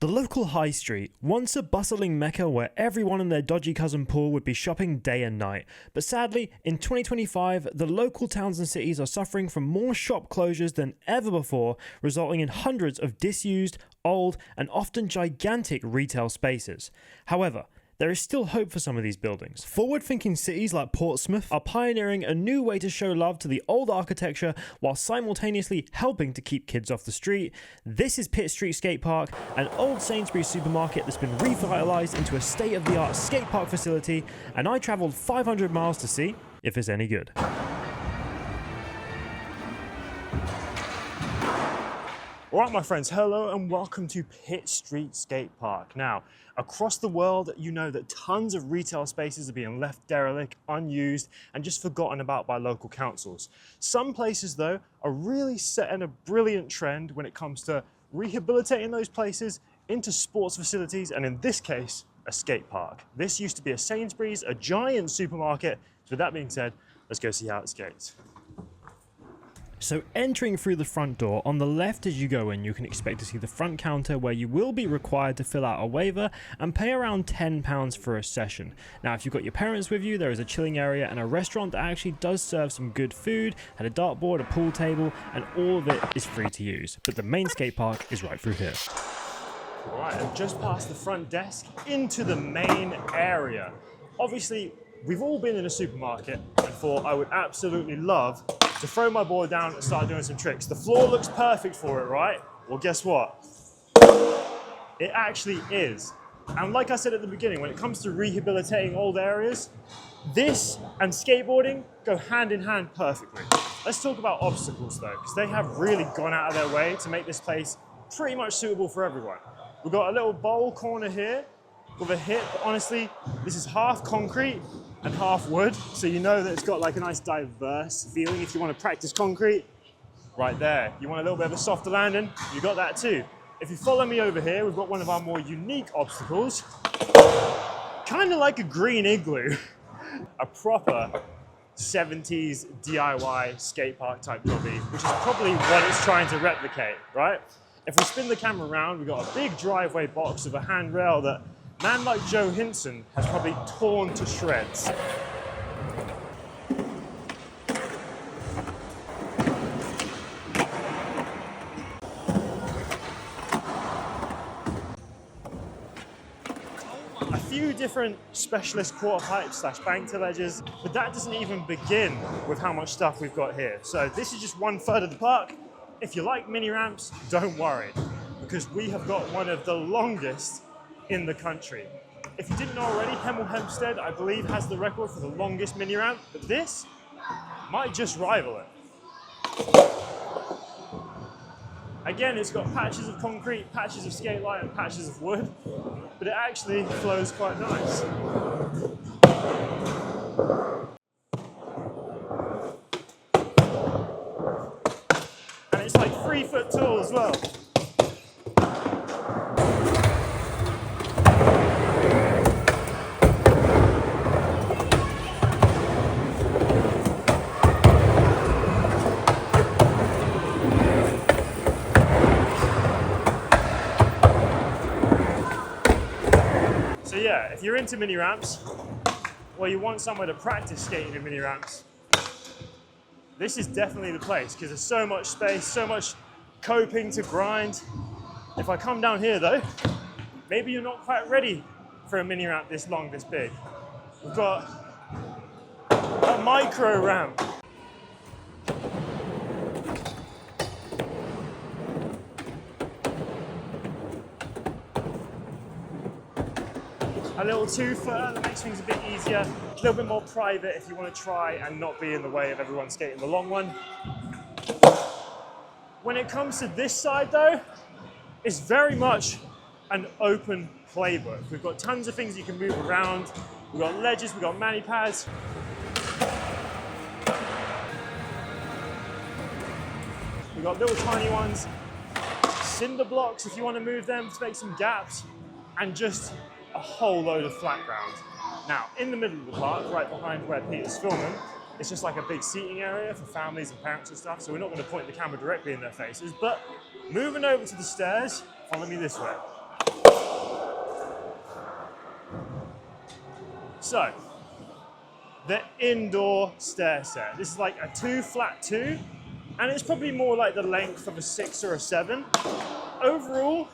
The local high street, once a bustling mecca where everyone and their dodgy cousin Paul would be shopping day and night. But sadly, in 2025, the local towns and cities are suffering from more shop closures than ever before, resulting in hundreds of disused, old, and often gigantic retail spaces. However, there is still hope for some of these buildings. Forward-thinking cities like Portsmouth are pioneering a new way to show love to the old architecture while simultaneously helping to keep kids off the street. This is Pitt Street Skatepark, an old Sainsbury's supermarket that's been revitalised into a state-of-the-art skatepark facility, and I travelled 500 miles to see if it's any good. Alright my friends, hello and welcome to Pitt Street Skatepark. Now, across the world, you know that tons of retail spaces are being left derelict, unused, and just forgotten about by local councils. Some places, though, are really setting a brilliant trend when it comes to rehabilitating those places into sports facilities, and in this case, a skate park. This used to be a Sainsbury's, a giant supermarket. So with that being said, let's go see how it skates. So entering through the front door, on the left as you go in, you can expect to see the front counter where you will be required to fill out a waiver and pay around £10 for a session. Now if you've got your parents with you, there is a chilling area and a restaurant that actually does serve some good food, and a dartboard, a pool table, and all of it is free to use. But the main skate park is right through here. Alright, and just past the front desk into the main area. Obviously, we've all been in a supermarket and thought I would absolutely love to throw my board down and start doing some tricks. The floor looks perfect for it, right? Well, guess what? It actually is. And like I said at the beginning, when it comes to rehabilitating old areas, this and skateboarding go hand in hand perfectly. Let's talk about obstacles though, because they have really gone out of their way to make this place pretty much suitable for everyone. We've got a little bowl corner here with a hip. Honestly, this is half concrete and half wood, so you know that it's got like a nice diverse feeling if you want to practice concrete. Right there. You want a little bit of a softer landing? You got that too. If you follow me over here, we've got one of our more unique obstacles. Kind of like a green igloo. A proper 70s DIY skate park type lobby, which is probably what it's trying to replicate, right? If we spin the camera around, we've got a big driveway box with a handrail that man like Joe Hinson has probably torn to shreds. A few different specialist quarter pipes / bank ledges, but that doesn't even begin with how much stuff we've got here. So this is just 1/3 of the park. If you like mini ramps, don't worry, because we have got one of the longest in the country. If you didn't know already, Hemel Hempstead, I believe, has the record for the longest mini ramp, but this might just rival it. Again, it's got patches of concrete, patches of skate light, and patches of wood, but it actually flows quite nice. And it's like 3 foot tall as well. So yeah, if you're into mini ramps, or you want somewhere to practice skating in mini ramps, this is definitely the place, because there's so much space, so much coping to grind. If I come down here though, maybe you're not quite ready for a mini ramp this long, this big. We've got a micro ramp. A little 2-footer that makes things a bit easier, a little bit more private if you want to try and not be in the way of everyone skating the long one. When it comes to this side though, it's very much an open playbook. We've got tons of things you can move around. We've got ledges, we've got mani pads. We've got little tiny ones, cinder blocks if you want to move them to make some gaps, and just a whole load of flat ground. Now, in the middle of the park, right behind where Pitt is filming, it's just like a big seating area for families and parents and stuff, so we're not going to point the camera directly in their faces, but moving over to the stairs, follow me this way. So, the indoor stair set. This is like a 2 flat 2, and it's probably more like the length of a 6 or a 7. Overall,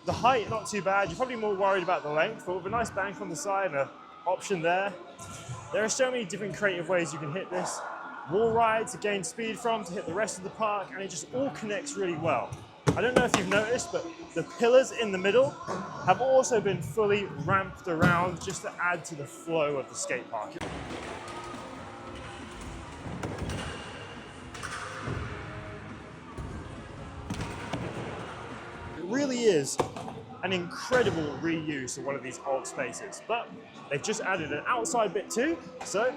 the height, not too bad. You're probably more worried about the length, but with a nice bank on the side and an option there. There are so many different creative ways you can hit this. Wall ride to gain speed from, to hit the rest of the park, and it just all connects really well. I don't know if you've noticed, but the pillars in the middle have also been fully ramped around just to add to the flow of the skate park. It really is an incredible reuse of one of these old spaces, but they've just added an outside bit too, so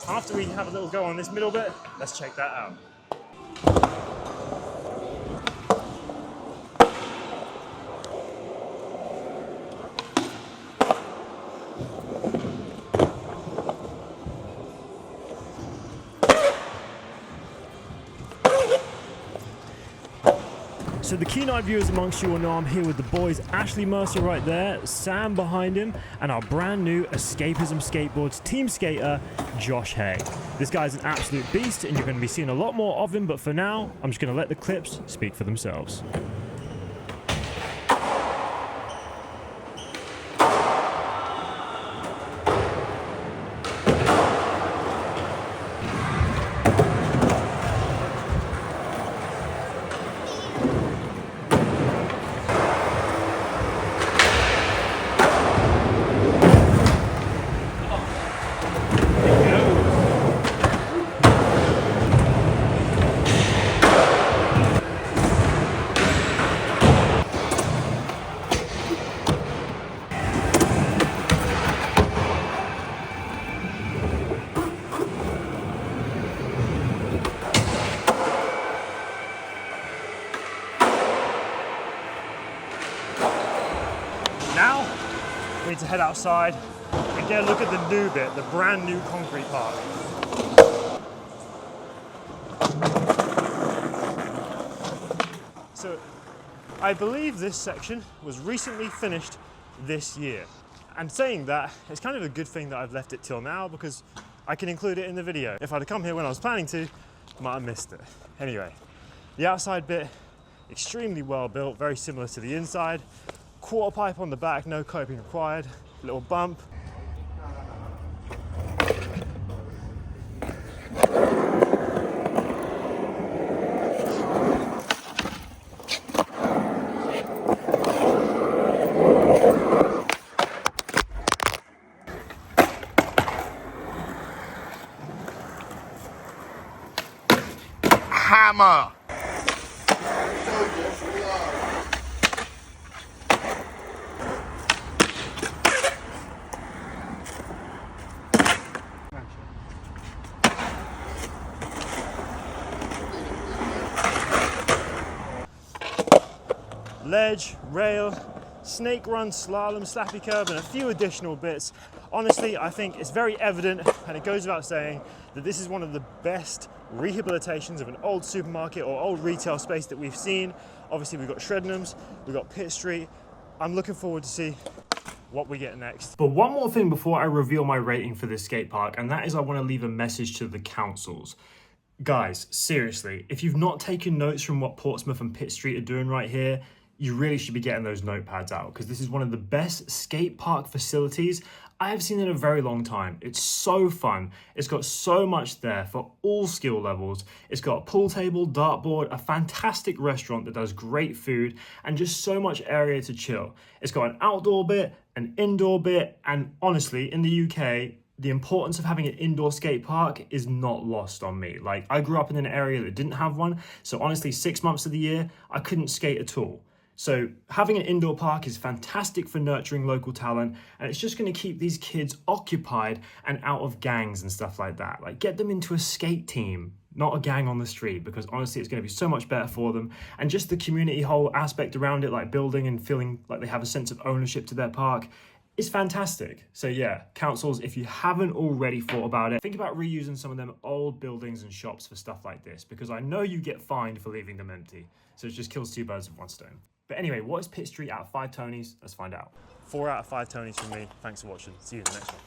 after we have a little go on this middle bit, let's check that out. So the keen-eyed viewers amongst you will know I'm here with the boys Ashley Mercer right there, Sam behind him, and our brand new Escapism Skateboards team skater, Josh Hay. This guy's an absolute beast and you're going to be seeing a lot more of him, but for now, I'm just going to let the clips speak for themselves. Now, we need to head outside and get a look at the new bit, the brand new concrete park. So, I believe this section was recently finished this year. And saying that, it's kind of a good thing that I've left it till now because I can include it in the video. If I'd have come here when I was planning to, I might have missed it. Anyway, the outside bit, extremely well built, very similar to the inside. Quarter pipe on the back, no coping required. Little bump. Hammer! Ledge, rail, snake run, slalom, slappy curb, and a few additional bits. Honestly, I think it's very evident, and it goes without saying, that this is one of the best rehabilitations of an old supermarket or old retail space that we've seen. Obviously, we've got Shreddenham's, we've got Pitt Street. I'm looking forward to see what we get next. But one more thing before I reveal my rating for this skate park, and that is I want to leave a message to the councils. Guys, seriously, if you've not taken notes from what Portsmouth and Pitt Street are doing right here, you really should be getting those notepads out because this is one of the best skate park facilities I have seen in a very long time. It's so fun. It's got so much there for all skill levels. It's got a pool table, dartboard, a fantastic restaurant that does great food, and just so much area to chill. It's got an outdoor bit, an indoor bit, and honestly, in the UK, the importance of having an indoor skate park is not lost on me. Like, I grew up in an area that didn't have one, so honestly, 6 months of the year, I couldn't skate at all. So having an indoor park is fantastic for nurturing local talent, and it's just going to keep these kids occupied and out of gangs and stuff like that. Like, get them into a skate team, not a gang on the street, because honestly it's going to be so much better for them. And just the community whole aspect around it, like building and feeling like they have a sense of ownership to their park, is fantastic. So yeah, councils, if you haven't already thought about it, think about reusing some of them old buildings and shops for stuff like this, because I know you get fined for leaving them empty. So it just kills two birds with one stone. But anyway, what is Pitt Street out of 5 Tonys? Let's find out. 4 out of 5 Tonys from me. Thanks for watching. See you in the next one.